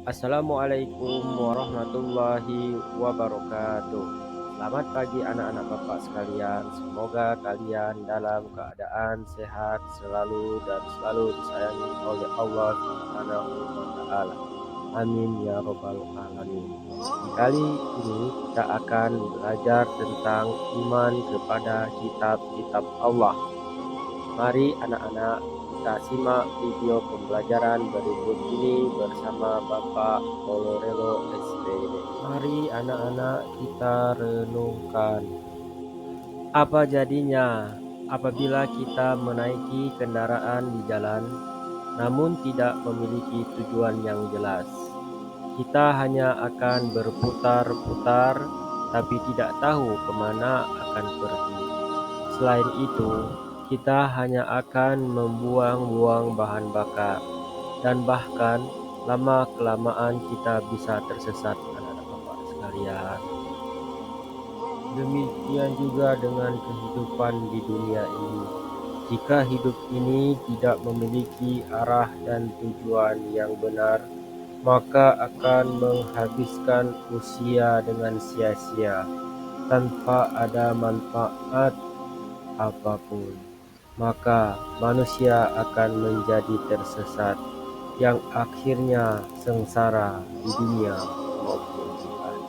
Assalamualaikum warahmatullahi wabarakatuh. Selamat pagi anak-anak Bapak sekalian. Semoga kalian dalam keadaan sehat selalu dan selalu disayangi oleh Allah Subhanahu wa taala. Amin ya robbal alamin. Di kali ini kita akan belajar tentang iman kepada kitab-kitab Allah. Mari anak-anak kita simak video pembelajaran berikut ini bersama Bapak Kolorelo SPD. Mari anak-anak kita renungkan. Apa jadinya apabila kita menaiki kendaraan di jalan namun tidak memiliki tujuan yang jelas? Kita hanya akan berputar-putar tapi tidak tahu kemana akan pergi. Selain itu, kita hanya akan membuang-buang bahan bakar, dan bahkan lama-kelamaan kita bisa tersesat, anak-anak Bapak sekalian. Demikian juga dengan kehidupan di dunia ini. Jika hidup ini tidak memiliki arah dan tujuan yang benar, maka akan menghabiskan usia dengan sia-sia, tanpa ada manfaat apapun. Maka manusia akan menjadi tersesat, yang akhirnya sengsara di dunia maupun di akhirat.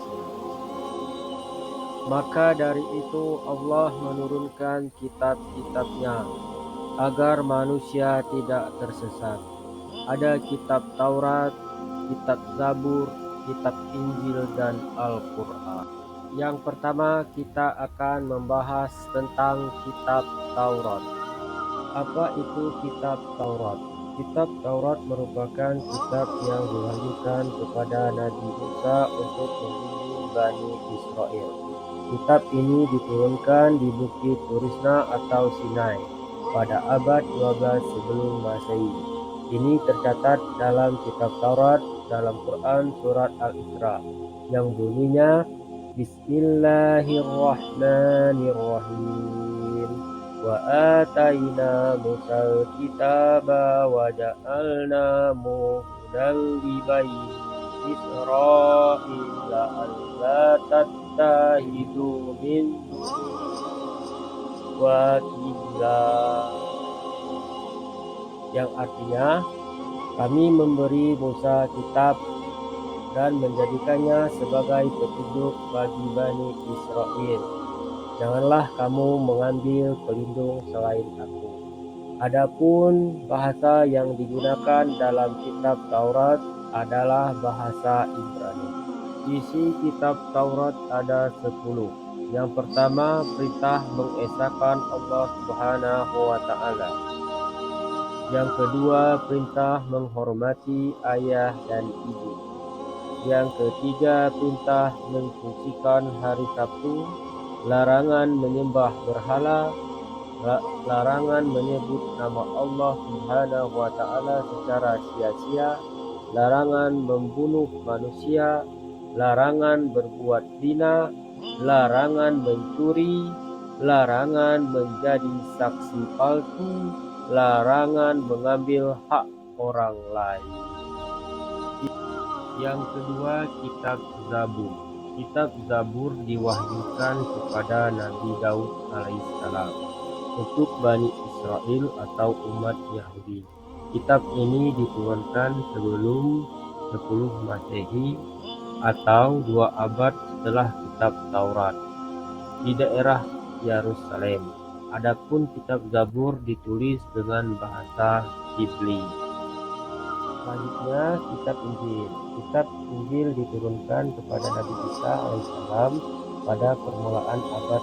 Maka dari itu Allah menurunkan kitab-kitabnya agar manusia tidak tersesat. Ada kitab Taurat, kitab Zabur, kitab Injil, dan Al-Quran. Yang pertama kita akan membahas tentang kitab Taurat. Apa itu kitab Taurat? Kitab Taurat merupakan kitab yang diwahyukan kepada Nabi Musa untuk membimbing Bani Israel. Kitab ini diturunkan di Bukit Turisna atau Sinai pada abad 12 sebelum Masehi. Ini tercatat dalam kitab Taurat dalam Quran surat Al-Isra yang bunyinya Bismillahirrahmanirrahim. Wa ataina Musal kitaba wa ja'alnahu hudan li bani Israila alla tattahidu min wakila, yang artinya kami memberi Musa kitab dan menjadikannya sebagai petunjuk bagi Bani Israel. Janganlah kamu mengambil pelindung selain aku. Adapun bahasa yang digunakan dalam kitab Taurat adalah bahasa Ibrani. Isi kitab Taurat ada 10. Yang pertama, perintah mengesahkan Allah Subhanahu wa taala. Yang kedua, perintah menghormati ayah dan ibu. Yang ketiga, perintah mensucikan hari Sabtu, larangan menyembah berhala, larangan menyebut nama Allah Subhanahu wa taala secara sia-sia, larangan membunuh manusia, larangan berbuat zina, larangan mencuri, larangan menjadi saksi palsu, larangan mengambil hak orang lain. Yang kedua, kitab Zabur. Kitab Zabur diwahyukan kepada Nabi Daud alaihissalam untuk Bani Israel atau umat Yahudi. Kitab ini diturunkan sebelum 10 Masehi atau 2 abad setelah kitab Taurat di daerah Yerusalem. Adapun kitab Zabur ditulis dengan bahasa Hibri. Selanjutnya kitab Injil. Kitab Injil diturunkan kepada Nabi Isa alaihissalam pada permulaan abad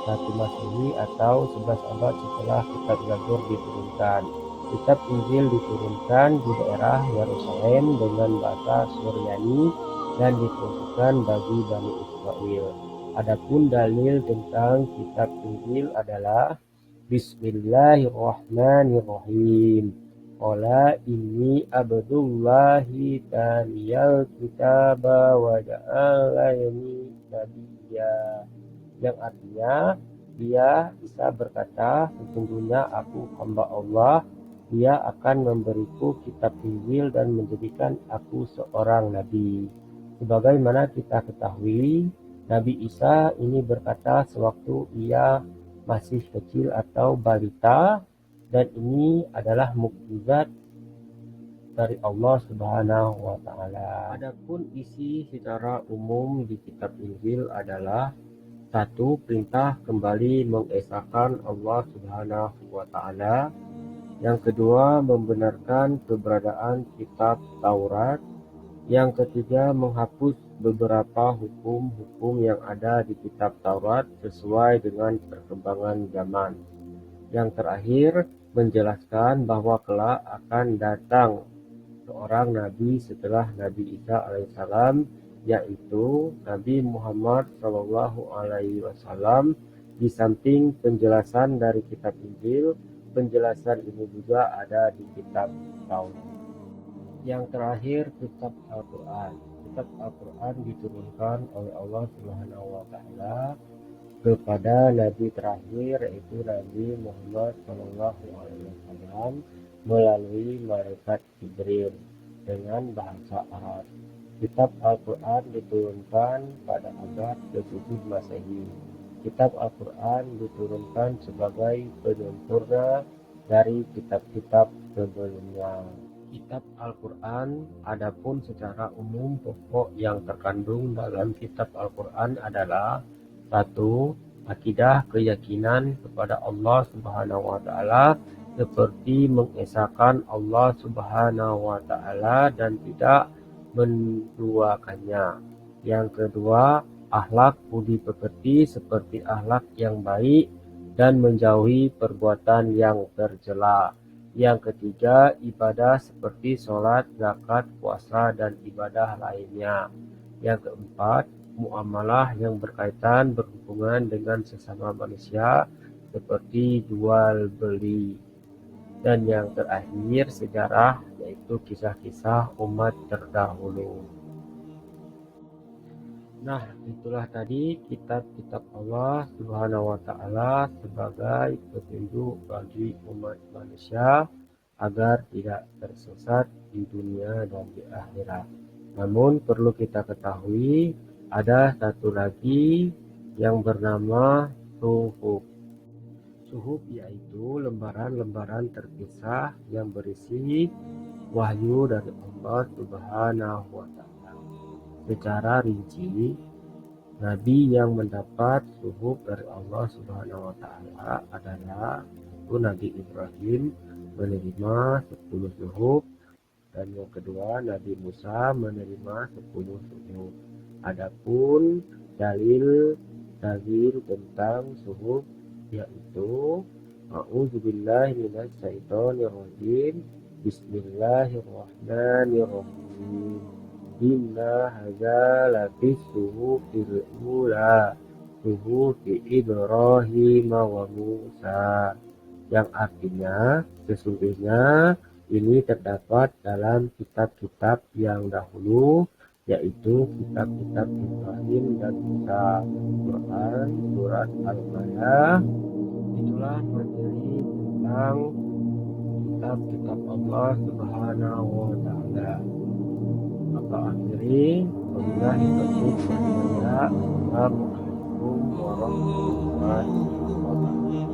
1 Masehi atau 11 abad setelah kitab Zabur diturunkan. Kitab Injil diturunkan di daerah Yerusalem dengan bahasa Suryani dan diperuntukkan bagi Bani Israel. Adapun dalil tentang kitab Injil adalah Bismillahirrahmanirrahim. Qala inni abdullahi taniyal kitaba wa ja'alani nabiyya, yang artinya dia bisa berkata, sesungguhnya aku hamba Allah Dia akan memberiku kitab Injil dan menjadikan aku seorang nabi. Sebagaimana kita ketahui, Nabi Isa ini berkata sewaktu ia masih kecil atau balita, dan ini adalah mukjizat dari Allah Subhanahu wa taala. Adapun isi secara umum di kitab Injil adalah satu, perintah kembali mengesahkan Allah Subhanahu wa taala. Yang kedua, membenarkan keberadaan kitab Taurat. Yang ketiga, menghapus beberapa hukum-hukum yang ada di kitab Taurat sesuai dengan perkembangan zaman. Yang terakhir, menjelaskan bahwa kelak akan datang seorang nabi setelah Nabi Isa alaihissalam, yaitu Nabi Muhammad Shallallahu alaihi wasallam. Di samping penjelasan dari kitab Injil, penjelasan ini juga ada di kitab Taurat. Yang terakhir, kitab Al-Quran. Kitab Al-Quran diturunkan oleh Allah Subhanahu wa taala kepada Nabi terakhir, yaitu Nabi Muhammad Shallallahu alaihi wasallam, melalui malaikat Jibril dengan bahasa Arab. Kitab Al-Quran diturunkan pada abad ke-7 Masehi. Kitab Al-Quran diturunkan sebagai penyempurna dari kitab-kitab sebelumnya. Kitab Al-Quran, adapun secara umum pokok yang terkandung dalam kitab Al-Quran adalah satu, akidah keyakinan kepada Allah Subhanahu wa taala, seperti mengesahkan Allah Subhanahu wa taala dan tidak menduakannya. Yang kedua, akhlak budi pekerti seperti akhlak yang baik dan menjauhi perbuatan yang tercela. Yang ketiga, ibadah seperti sholat, zakat, puasa, dan ibadah lainnya. Yang keempat, muamalah yang berkaitan berhubungan dengan sesama manusia seperti jual beli. Dan yang terakhir, sejarah, yaitu kisah-kisah umat terdahulu. Nah, itulah tadi kitab-kitab Allah Subhanahu wa taala sebagai petunjuk bagi umat manusia agar tidak tersesat di dunia dan di akhirat. Namun perlu kita ketahui, ada satu lagi yang bernama suhuf. Suhuf yaitu lembaran-lembaran terpisah yang berisi wahyu dari Allah Subhanahu wa taala. Secara rinci, nabi yang mendapat suhuf dari Allah Subhanahu wa taala adalah Nabi Ibrahim menerima 10 suhuf, dan yang kedua Nabi Musa menerima 10 suhuf. Adapun dalil tentang suhuf yaitu A'udzubillahi minasyaitonirrajim. Bismillahirrahmanirrahim. Inna hadza lafis suhufil ula suhufi Ibrahim wa Musa, yang artinya sesungguhnya ini terdapat dalam kitab-kitab yang dahulu, yaitu kitab-kitab Ibrahim dan Musa. Quran surat Al-Maidah. Itulah materi tentang kitab-kitab Allah Subhanahu wa taala. Maka akhiri, wabillahi taufiq wal hidayah. Assalamualaikum warahmatullahi wabarakatuh.